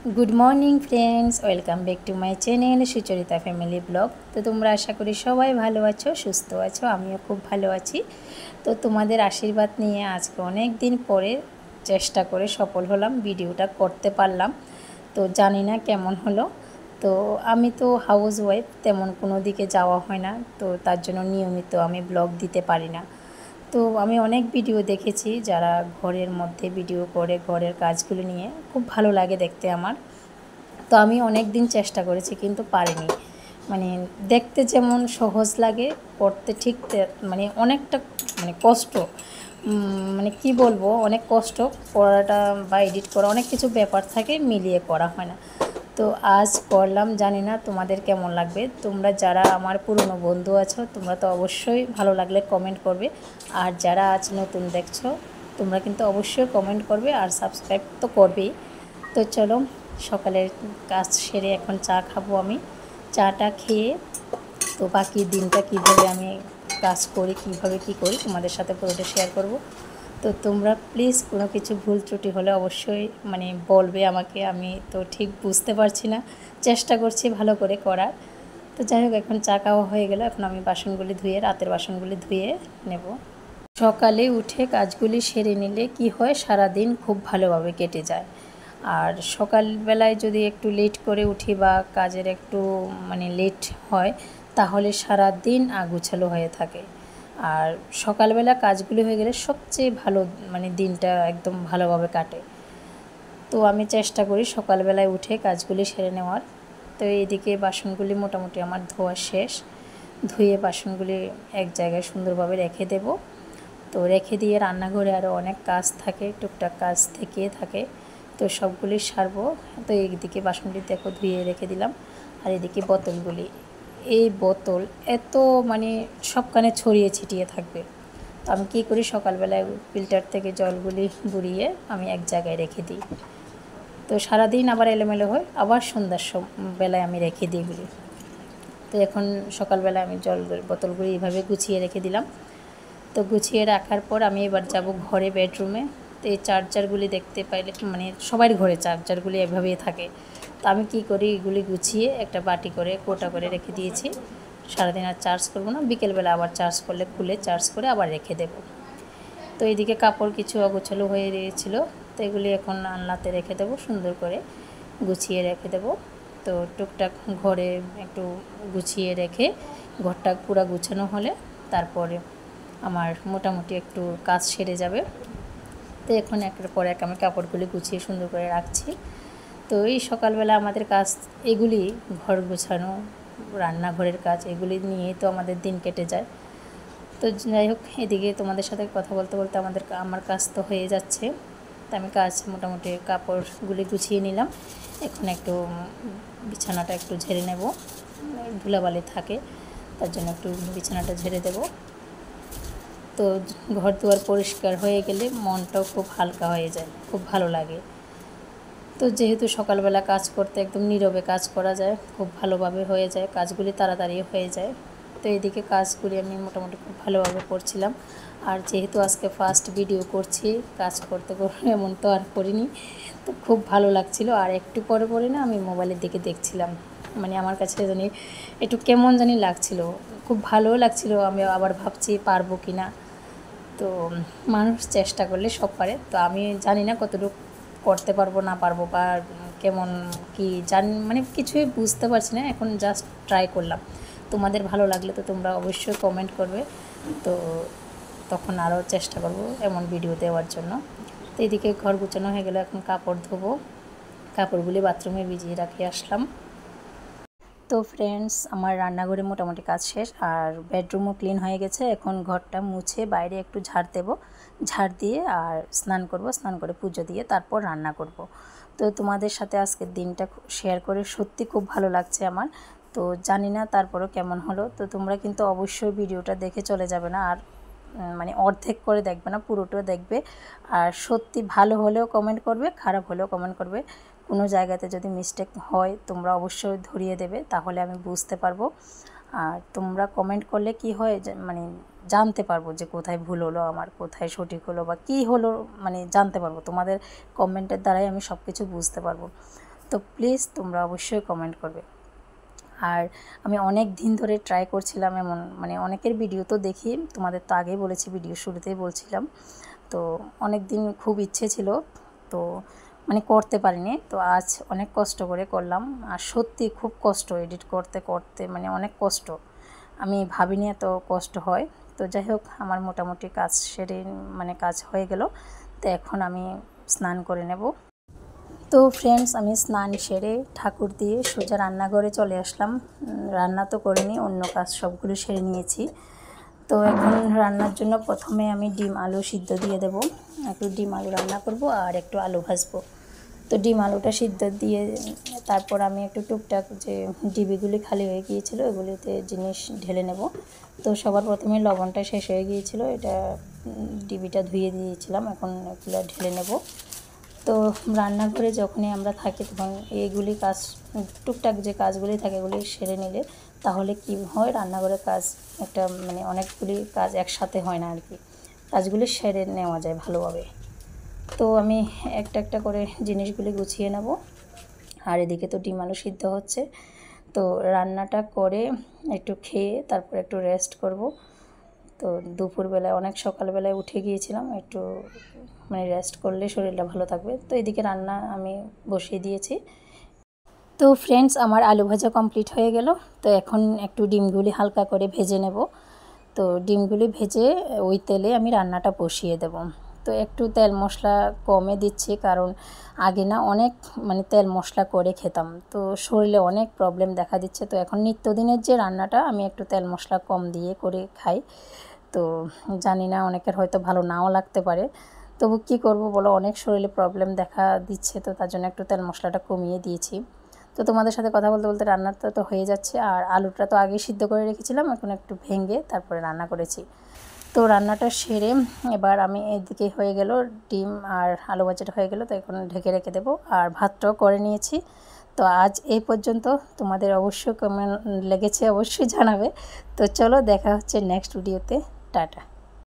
Good morning friends welcome back to my channel Sucharita family vlog. तो तुम्हारा आशा करी सबाई भालो आछो सुस्थ आछो, आमिও खूब भालो आछि। तो तुम्हादेर आशीर्वाद निये आज के अनेक दिन परे चेष्टा करे सफल हलाम, भिडियोटा करते पारलाम। तो जानी ना केमन हलो। तो आमी तो हाउस वाइफ, तेमन कोनो दिके जावा हय ना, तो तार जोन्नो नियमित आमी ब्लग दिते पारी ना। तो আমি অনেক ভিডিও দেখেছি যারা ঘরের মধ্যে ভিডিও করে ঘরের কাজগুলো নিয়ে, খুব ভালো লাগে দেখতে আমার। তো আমি অনেক দিন চেষ্টা করেছি কিন্তু পারিনি। মানে দেখতে যেমন সহজ লাগে, করতে ঠিক মানে অনেকটা মানে কষ্ট, মানে কি বলবো, অনেক কষ্ট করাটা বা এডিট করা অনেক কিছু ব্যাপার থাকে, মিলিয়ে করা হয় না। তো আজ করলাম, জানি না তোমাদের কেমন লাগবে। তোমরা যারা আমার পুরনো বন্ধু আছো তোমরা তো অবশ্যই ভালো লাগলে কমেন্ট করবে, আর যারা আজ নতুন দেখছো তোমরা কিন্তু অবশ্যই কমেন্ট করবে আর সাবস্ক্রাইব তো করবেই। তো চলো, সকালের কাজ সেরে এখন চা খাবো আমি। চাটা খেয়ে তো বাকি দিনটা কীভাবে আমি কাজ করি, কীভাবে কী করি তোমাদের সাথে পুরোটা শেয়ার করব। তো তোমরা প্লিজ কোনো কিছু ভুল ত্রুটি হলে অবশ্যই মানে বলবে আমাকে, আমি তো ঠিক বুঝতে পারছি না, চেষ্টা করছি ভালো করে করার। তো যাই হোক, এখন চা খাওয়া হয়ে গেল, এখন আমি বাসনগুলি ধুয়ে, রাতের বাসনগুলি ধুয়ে নেব। সকালে উঠে কাজগুলি সেরে নিলে কি হয়, সারা দিন খুব ভালোভাবে কেটে যায়। আর সকালবেলায় যদি একটু লেট করে উঠি বা কাজের একটু মানে লেট হয়, তাহলে সারা দিন আগুছালো হয়ে থাকে। আর সকালবেলা কাজগুলি হয়ে গেলে সবচেয়ে ভালো, মানে দিনটা একদম ভালোভাবে কাটে। তো আমি চেষ্টা করি সকালবেলায় উঠে কাজগুলি সেরে নেওয়ার। তো এইদিকে বাসনগুলি মোটামুটি আমার ধোয়া শেষ, ধুয়ে বাসনগুলি এক জায়গায় সুন্দরভাবে রেখে দেব। তো রেখে দিয়ে রান্নাঘরে আরও অনেক কাজ থাকে, টুকটাক কাজ থেকেই থাকে, তো সবগুলি সারবো। তো এইদিকে বাসনগুলি দেখো ধুয়ে রেখে দিলাম। আর এদিকে বোতলগুলি, এই বোতল এত মানে সবখানে ছড়িয়ে ছিটিয়ে থাকবে। তো আমি কী করি, সকালবেলায় ফিল্টার থেকে জলগুলি বুড়িয়ে আমি এক জায়গায় রেখে দিই। তো সারাদিন আবার এলোমেলো হয়, আবার সন্ধ্যার বেলায় আমি রেখে দিই এগুলি। তো এখন সকালবেলায় আমি বোতলগুলি এইভাবে গুছিয়ে রেখে দিলাম। তো গুছিয়ে রাখার পর আমি এবার যাব ঘরে, বেডরুমে। তো এই চার্জারগুলি দেখতে পাইলে, মানে সবার ঘরে চার্জারগুলি এভাবেই থাকে। তো আমি কী করি, এগুলি গুছিয়ে একটা বাটি করে কোটা করে রেখে দিয়েছি। সারাদিন আর চার্জ করবো না, বিকেলবেলা আবার চার্জ করলে খুলে চার্জ করে আবার রেখে দেব। তো এইদিকে কাপড় কিছু অগোছালো হয়ে গিয়েছিলো, তো এগুলি এখন আলনাতে রেখে দেবো, সুন্দর করে গুছিয়ে রেখে দেবো। তো টুকটাক ঘরে একটু গুছিয়ে রেখে ঘরটা পুরো গুছানো হলে তারপরে আমার মোটামুটি একটু কাজ সেরে যাবে। তো এখন একের পর এক আমি কাপড়গুলি গুছিয়ে সুন্দর করে রাখছি। তো এই সকালবেলা আমাদের কাজ এগুলি, ঘর গোছানো, রান্নাঘরের কাজ, এগুলি নিয়েই তো আমাদের দিন কেটে যায়। তো যাই হোক, এদিকে তোমাদের সাথে কথা বলতে বলতে আমার কাজ তো হয়ে যাচ্ছে। তো আমি কাজ মোটামুটি কাপড়গুলি গুছিয়ে নিলাম। এখন একটু বিছানাটা একটু ঝেড়ে নেব, ধুলাবালি থাকে তার জন্য একটু বিছানাটা ঝেড়ে দেব। তো ঘর দুয়ার পরিষ্কার হয়ে গেলে মনটাও খুব হালকা হয়ে যায়, খুব ভালো লাগে। তো যেহেতু সকালবেলা কাজ করতে একদম নীরবে কাজ করা যায়, খুব ভালোভাবে হয়ে যায়, কাজগুলি তাড়াতাড়ি হয়ে যায়। তো এইদিকে কাজগুলি আমি মোটামুটি খুব ভালোভাবে করছিলাম। আর যেহেতু আজকে ফার্স্ট ভিডিও করছি, কাজ করতে করতে এমন তো আর করিনি, তো খুব ভালো লাগছিল। আর একটু পরে পরে না আমি মোবাইলের দিকে দেখছিলাম, মানে আমার কাছে জানি একটু কেমন জানি লাগছিল, খুব ভালোও লাগছিল। আমি আবার ভাবছি পারবো কি না। তো মানুষ চেষ্টা করলে সব পারে। তো আমি জানি না কতটুকু করতে পারবো না পারবো, বা কেমন কি মানে কিছুই বুঝতে পারছি না, এখন জাস্ট ট্রাই করলাম। তোমাদের ভালো লাগলে তো তোমরা অবশ্যই কমেন্ট করবে, তো তখন আরও চেষ্টা করব এমন ভিডিও দেওয়ার জন্য। তো এদিকে ঘর গুছানো হয়ে গেলে এখন কাপড় ধোবো, কাপড়গুলি বাথরুমে ভিজিয়ে রাখে আসলাম। তো ফ্রেন্ডস, আমার রান্নাঘরে মোটামুটি কাজ শেষ, আর বেডরুমও ক্লিন হয়ে গেছে। এখন ঘরটা মুছে বাইরে একটু ঝাড় দেব, ঝাড় দিয়ে আর স্নান করব, স্নান করে পুজো দিয়ে তারপর রান্না করব। তো তোমাদের সাথে আজকের দিনটা শেয়ার করে সত্যি খুব ভালো লাগছে আমার। তো জানি না তারপরও কেমন হলো। তো তোমরা কিন্তু অবশ্যই ভিডিওটা দেখে চলে যাবে না, আর মানে অর্ধেক করে দেখবে না, পুরোটা দেখবে। আর সত্যি ভালো হলেও কমেন্ট করবে, খারাপ হলেও কমেন্ট করবে। কোনো জায়গাতে যদি মিস্টেক হয় তোমরা অবশ্যই ধরিয়ে দেবে, তাহলে আমি বুঝতে পারবো। আর তোমরা কমেন্ট করলে কি হয়, মানে জানতে পারবো যে কোথায় ভুল হলো আমার, কোথায় সঠিক হলো বা কী হলো, মানে জানতে পারবো। তোমাদের কমেন্টের দ্বারাই আমি সব কিছু বুঝতে পারবো। তো তো প্লিজ তোমরা অবশ্যই কমেন্ট করবে। আর আমি অনেক দিন ধরে ট্রাই করছিলাম, এমন মানে অনেকের ভিডিও তো দেখি, তোমাদের তো আগেই বলেছি, ভিডিও শুরুতেই বলছিলাম। তো অনেক দিন খুব ইচ্ছে ছিল, তো মানে করতে পারিনি। তো আজ অনেক কষ্ট করে করলাম, আর সত্যি খুব কষ্ট এডিট করতে করতে, মানে অনেক কষ্ট। আমি ভাবিনি এত কষ্ট হয়। তো যাই হোক, আমার মোটামুটি কাজ সেরে মানে কাজ হয়ে গেল। তো এখন আমি স্নান করে নেব। তো ফ্রেন্ডস, আমি স্নান সেরে ঠাকুর দিয়ে সোজা রান্নাঘরে চলে আসলাম। রান্না তো করিনি, অন্য কাজ সবগুলো সেরে নিয়েছি। তো এখন রান্নার জন্য প্রথমে আমি ডিম আলু সিদ্ধ দিয়ে দেব। একটু ডিম আলু রান্না করব আর একটু আলু ভাজবো। তো ডিম আলুটা সিদ্ধ দিয়ে তারপর আমি একটু টুকটাক যে ডিবিগুলি খালি হয়ে গিয়েছিল ওগুলিতে জিনিস ঢেলে নেব। তো সবার প্রথমে লবণটা শেষ হয়ে গিয়েছিল, এটা ডিবিটা ধুয়ে দিয়েছিলাম, এখন এগুলো ঢেলে নেব। তো রান্নাঘরে যখনই আমরা থাকি তখন এইগুলি কাজ, টুকটাক যে কাজগুলি থাকে এগুলি সেরে নিলে তাহলে কি হয়, রান্নাঘরের কাজ একটা মানে অনেকগুলি কাজ একসাথে হয় না আর কি, কাজগুলি সেরে নেওয়া যায় ভালোভাবে। তো আমি একটা একটা করে জিনিসগুলি গুছিয়ে নেব। আর এদিকে তো ডিম আলু সিদ্ধ হচ্ছে। তো রান্নাটা করে একটু খেয়ে তারপর একটু রেস্ট করব। তো দুপুরবেলায় অনেক সকালবেলায় উঠে গিয়েছিলাম, একটু মানে রেস্ট করলে শরীরটা ভালো থাকবে। তো এদিকে রান্না আমি বসিয়ে দিয়েছি। তো ফ্রেন্ডস, আমার আলু ভাজা কমপ্লিট হয়ে গেল। তো এখন একটু ডিমগুলি হালকা করে ভেজে নেব। তো ডিমগুলি ভেজে ওই তেলে আমি রান্নাটা বসিয়ে দেব। তো একটু তেল মশলা কমে দিচ্ছি, কারণ আগে না অনেক মানে তেল মশলা করে খেতাম, তো শরীরে অনেক প্রবলেম দেখা দিচ্ছে। তো এখন নিত্যদিনের যে রান্নাটা আমি একটু তেল মশলা কম দিয়ে করে খাই। তো জানি না, অনেকের হয়তো ভালো নাও লাগতে পারে, তবু কী করব বলো, অনেক শরীরে প্রবলেম দেখা দিচ্ছে, তো তার জন্য একটু তেল মশলাটা কমিয়ে দিয়েছি। তো তোমাদের সাথে কথা বলতে বলতে রান্নাটা তো হয়ে যাচ্ছে, আর আলুটা তো আগেই সিদ্ধ করে রেখেছিলাম, এখন একটু ভেঙে তারপরে রান্না করেছি। তো রান্নাটা সেরে এবার আমি এদিকে হয়ে গেল, ডিম আর আলু ভাজাটা হয়ে গেল, তো এখন ঢেকে রেখে দেবো। আর ভাতটাও করে নিয়েছি। তো আজ এই পর্যন্ত, তোমাদের অবশ্যই কেমন লেগেছে অবশ্যই জানাবে। তো চলো, দেখা হচ্ছে নেক্সট ভিডিওতে। টাটা।